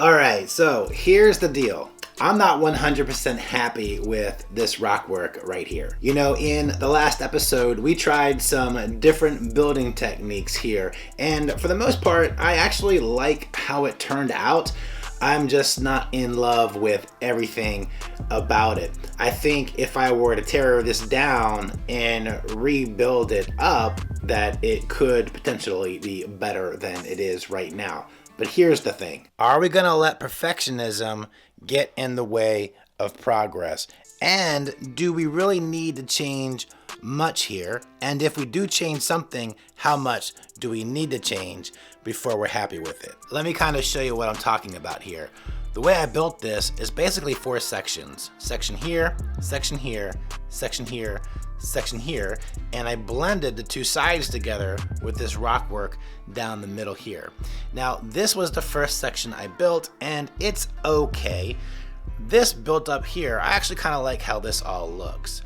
All right, so here's the deal. I'm not 100% happy with this rockwork right here. You know, in the last episode, we tried some different building techniques here, and for the most part, I actually like how it turned out. I'm just not in love with everything about it. I think if I were to tear this down and rebuild it up, that it could potentially be better than it is right now. But here's the thing. Are we going to let perfectionism get in the way of progress? And do we really need to change much here? And if we do change something, how much do we need to change before we're happy with it? Let me kind of show you what I'm talking about here. The way I built this is basically 4 sections. Section here, section here, section here, section here, and I blended the 2 sides together with this rockwork down the middle here. Now, this was the first section I built, and it's okay. This built up here, I actually kind of like how this all looks.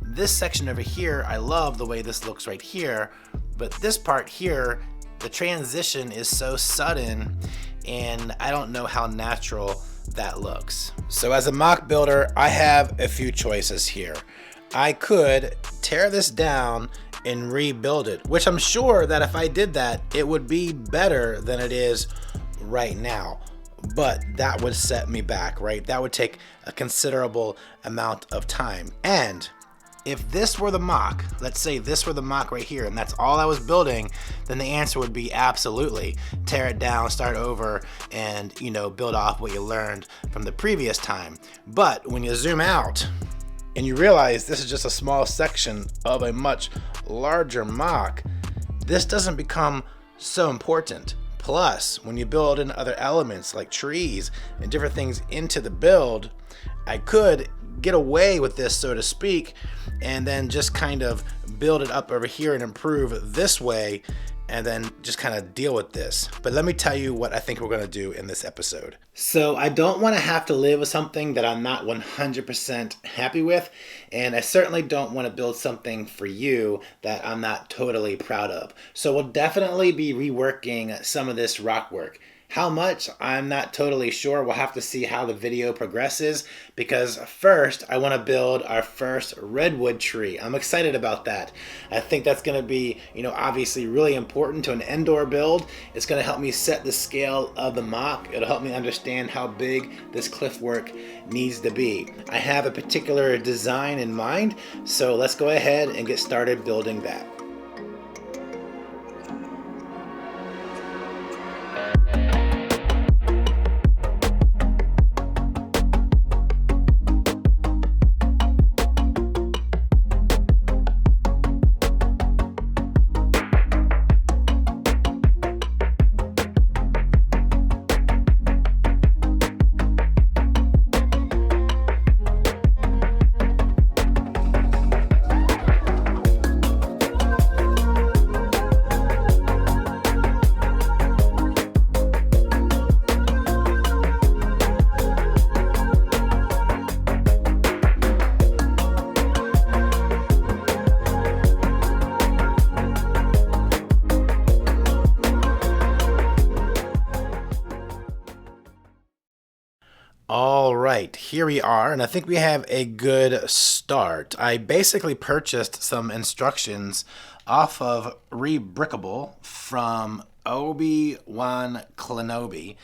This section over here, I love the way this looks right here, but this part here, the transition is so sudden, and I don't know how natural that looks. So as a mock builder, I have a few choices here. I could tear this down and rebuild it, which I'm sure that if I did that, it would be better than it is right now. But that would set me back, right? That would take a considerable amount of time. And if this were the mock, let's say this were the mock right here, and that's all I was building, then the answer would be absolutely. Tear it down, start over, and build off what you learned from the previous time. But when you zoom out, and you realize this is just a small section of a much larger mock, this doesn't become so important. Plus, when you build in other elements like trees and different things into the build, I could get away with this, so to speak, and then just kind of build it up over here and improve this way, and then just kind of deal with this. But let me tell you what I think we're going to do in this episode. So I don't want to have to live with something that I'm not 100% happy with, and I certainly don't want to build something for you that I'm not totally proud of. So we'll definitely be reworking some of this rock work. How much? I'm not totally sure. We'll have to see how the video progresses, because first I want to build our first redwood tree. I'm excited about that. I think that's going to be, obviously really important to an indoor build. It's going to help me set the scale of the mock. It'll help me understand how big this cliff work needs to be. I have a particular design in mind, so let's go ahead and get started building that. All right, here we are, and I think we have a good start. I basically purchased some instructions off of Rebrickable from Obi-Wan Kenobi.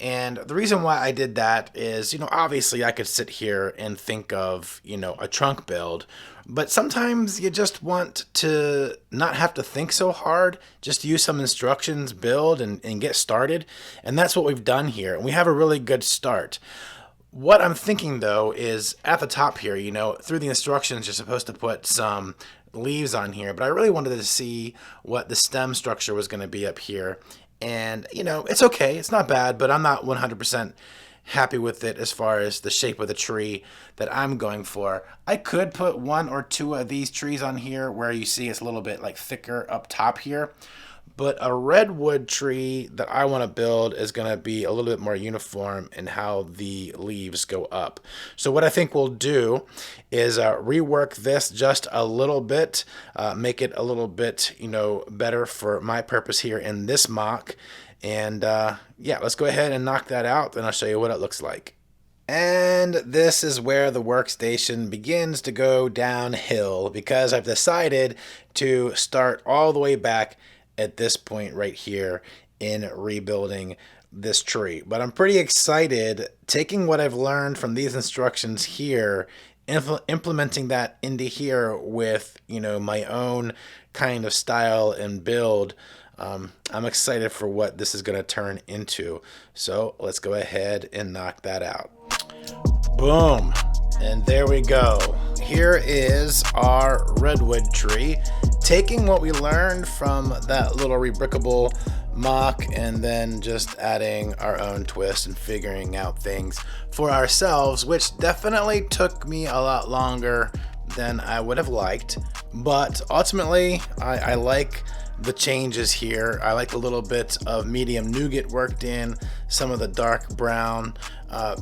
And the reason why I did that is, obviously I could sit here and think of, a trunk build, but sometimes you just want to not have to think so hard, just use some instructions, build, and get started. And that's what we've done here, and we have a really good start. What I'm thinking, though, is at the top here, through the instructions, you're supposed to put some leaves on here, but I really wanted to see what the stem structure was going to be up here. And, it's okay. It's not bad, but I'm not 100% happy with it as far as the shape of the tree that I'm going for. I could put 1 or 2 of these trees on here where you see it's a little bit like thicker up top here. But a redwood tree that I want to build is going to be a little bit more uniform in how the leaves go up. So what I think we'll do is rework this just a little bit, make it a little bit, better for my purpose here in this mock. And yeah, let's go ahead and knock that out, and I'll show you what it looks like. And this is where the workstation begins to go downhill, because I've decided to start all the way back at this point right here in rebuilding this tree. But I'm pretty excited taking what I've learned from these instructions here, implementing that into here with, my own kind of style and build. I'm excited for what this is going to turn into. So let's go ahead and knock that out. Boom. And there we go. Here is our redwood tree, taking what we learned from that little rebrickable MOC and then just adding our own twist and figuring out things for ourselves, which definitely took me a lot longer than I would have liked. But ultimately, I like the changes here. I like a little bit of medium nougat worked in, some of the dark brown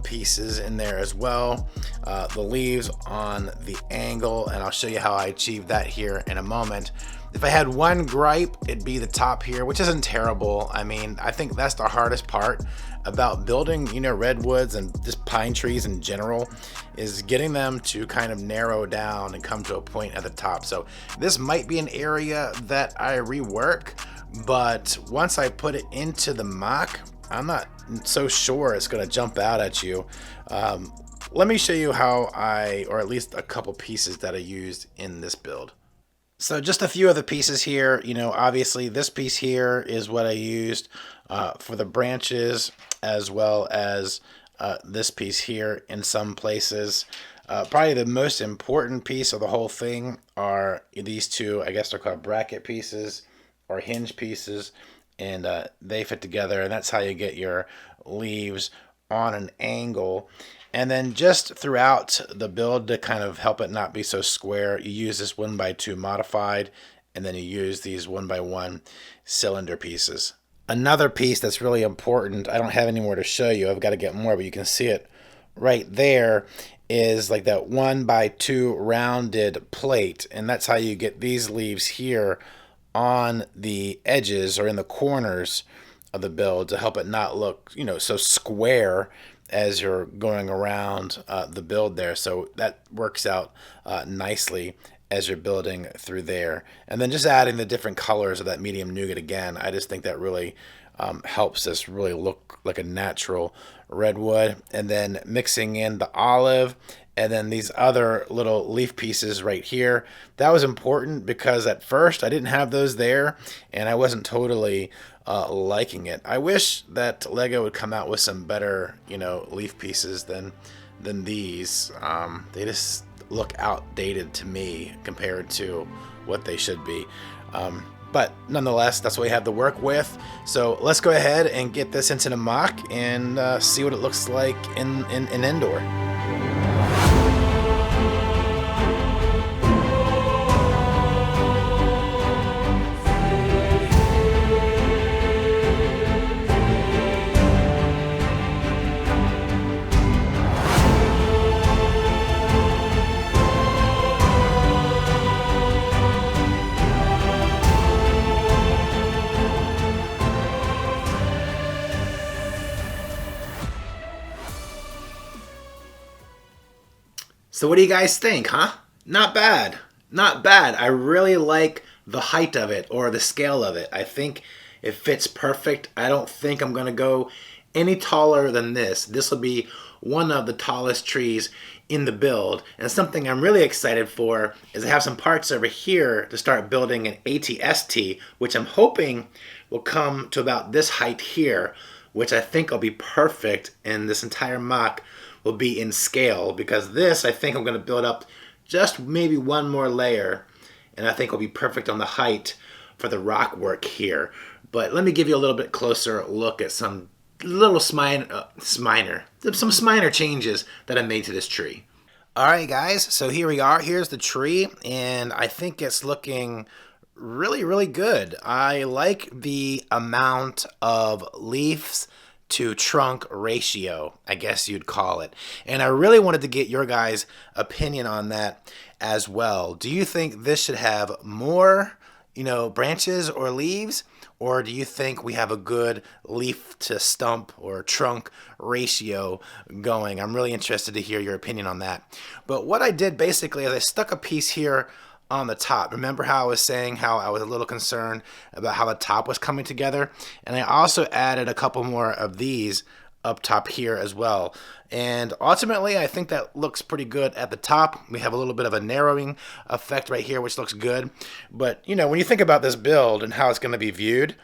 pieces in there as well, the leaves on the angle, and I'll show you how I achieved that here in a moment. If I had one gripe, it'd be the top here, which isn't terrible. I mean, I think that's the hardest part about building, redwoods and just pine trees in general, is getting them to kind of narrow down and come to a point at the top. So this might be an area that I rework, but once I put it into the MOC, I'm not so sure it's going to jump out at you. Let me show you how or at least a couple pieces that I used in this build. So just a few of the pieces here, obviously this piece here is what I used for the branches, as well as this piece here in some places. Probably the most important piece of the whole thing are these two, I guess they're called bracket pieces or hinge pieces, and they fit together, and that's how you get your leaves on an angle. And then just throughout the build, to kind of help it not be so square, you use this 1x2 modified, and then you use these 1x1 cylinder pieces. Another piece that's really important, I don't have any more to show you, I've got to get more, but you can see it right there, is like that 1x2 rounded plate, and that's how you get these leaves here on the edges or in the corners of the build to help it not look, so square as you're going around the build there. So that works out nicely as you're building through there. And then just adding the different colors of that medium nougat again, I just think that really helps this really look like a natural redwood. And then mixing in the olive and then these other little leaf pieces right here. That was important because at first I didn't have those there and I wasn't totally liking it. I wish that Lego would come out with some better, leaf pieces than these. They just look outdated to me compared to what they should be. But nonetheless, that's what we have to work with. So let's go ahead and get this into the MOC and see what it looks like in Endor. So what do you guys think, huh? Not bad. Not bad. I really like the height of it or the scale of it. I think it fits perfect. I don't think I'm going to go any taller than this. This will be one of the tallest trees in the build. And something I'm really excited for is I have some parts over here to start building an ATST, which I'm hoping will come to about this height here, which I think will be perfect, and this entire MOC will be in scale, because this I think I'm going to build up just maybe one more layer, and I think will be perfect on the height for the rock work here. But let me give you a little bit closer look at some little some minor changes that I made to this tree. Alright guys, so here we are. Here's the tree, and I think it's looking really, really good. I like the amount of leaves to trunk ratio, I guess you'd call it. And I really wanted to get your guys' opinion on that as well. Do you think this should have more, branches or leaves? Or do you think we have a good leaf to stump or trunk ratio going? I'm really interested to hear your opinion on that. But what I did basically is I stuck a piece here on the top. Remember how I was saying how I was a little concerned about how the top was coming together? And I also added a couple more of these up top here as well. And ultimately, I think that looks pretty good at the top. We have a little bit of a narrowing effect right here, which looks good. But, you know, when you think about this build and how it's going to be viewed,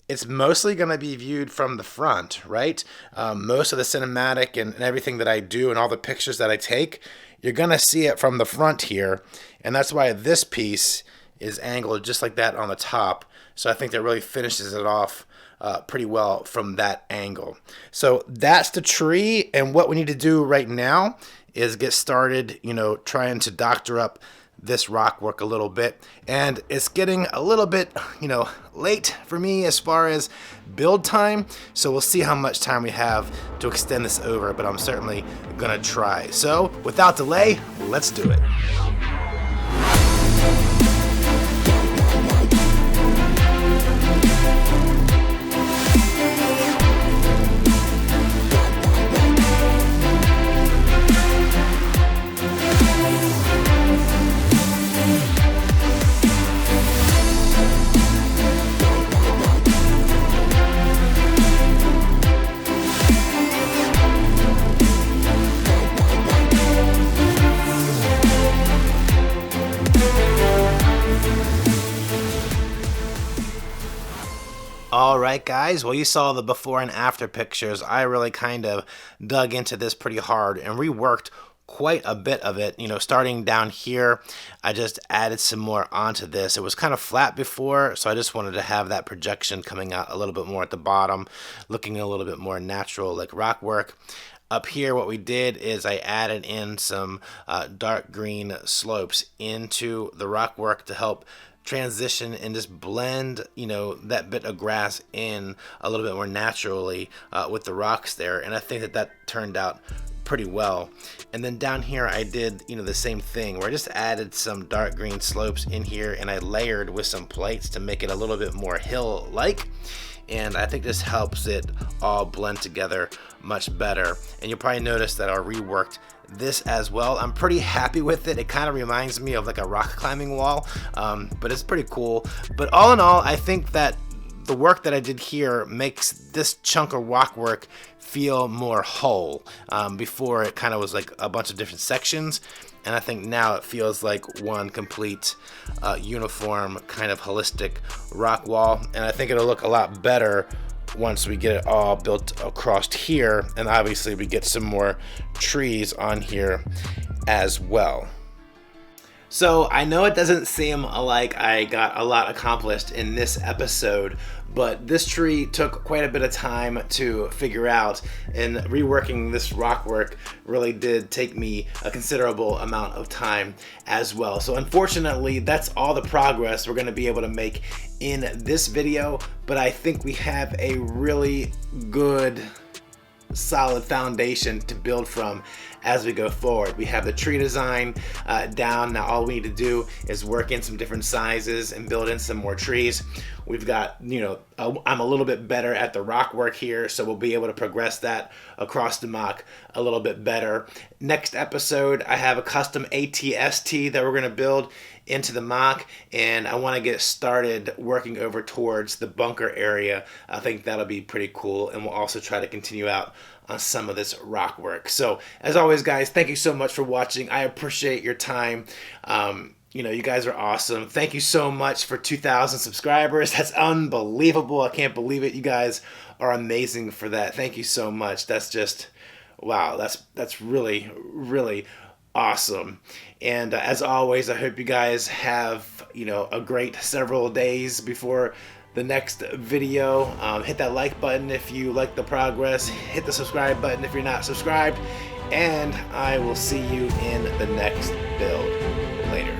it's mostly going to be viewed from the front, right? Most of the cinematic and everything that I do and all the pictures that I take, you're going to see it from the front here. And that's why this piece is angled just like that on the top. So I think that really finishes it off pretty well from that angle. So that's the tree, and what we need to do right now is get started, you know, trying to doctor up this rock work a little bit. And it's getting a little bit, you know, late for me as far as build time, so we'll see how much time we have to extend this over, but I'm certainly gonna try. So without delay, let's do it. Alright guys, well you saw the before and after pictures. I really kind of dug into this pretty hard and reworked quite a bit of it. You know, starting down here, I just added some more onto this. It was kind of flat before, so I just wanted to have that projection coming out a little bit more at the bottom, looking a little bit more natural like rock work. Up here, what we did is I added in some dark green slopes into the rock work to help transition and just blend, you know, that bit of grass in a little bit more naturally with the rocks there. And I think that that turned out pretty well. And then down here I did, you know, the same thing where I just added some dark green slopes in here and I layered with some plates to make it a little bit more hill-like. And I think this helps it all blend together much better. And you'll probably notice that I reworked this as well. I'm pretty happy with it. It kind of reminds me of like a rock climbing wall, but it's pretty cool. But all in all, I think that the work that I did here makes this chunk of rock work feel more whole. Before it kind of was like a bunch of different sections, and I think now it feels like one complete uniform kind of holistic rock wall, and I think it'll look a lot better once we get it all built across here, and obviously we get some more trees on here as well. So I know it doesn't seem like I got a lot accomplished in this episode, but this tree took quite a bit of time to figure out, and reworking this rock work really did take me a considerable amount of time as well. So unfortunately, that's all the progress we're going to be able to make in this video, but I think we have a really good solid foundation to build from as we go forward. We have the tree design down. Now all we need to do is work in some different sizes and build in some more trees. We've got, you know, I'm a little bit better at the rock work here, so we'll be able to progress that across the MOC a little bit better. Next episode, I have a custom ATST that we're going to build into the MOC, and I want to get started working over towards the bunker area. I think that'll be pretty cool, and we'll also try to continue out on some of this rock work. So as always guys, thank you so much for watching. I appreciate your time. You know, you guys are awesome. Thank you so much for 2,000 subscribers. That's unbelievable. I can't believe it. You guys are amazing for that. Thank you so much. That's just, wow, that's really, really awesome. And as always, I hope you guys have, you know, a great several days before the next video. Hit that like button if you like the progress. Hit the subscribe button if you're not subscribed. And I will see you in the next build later.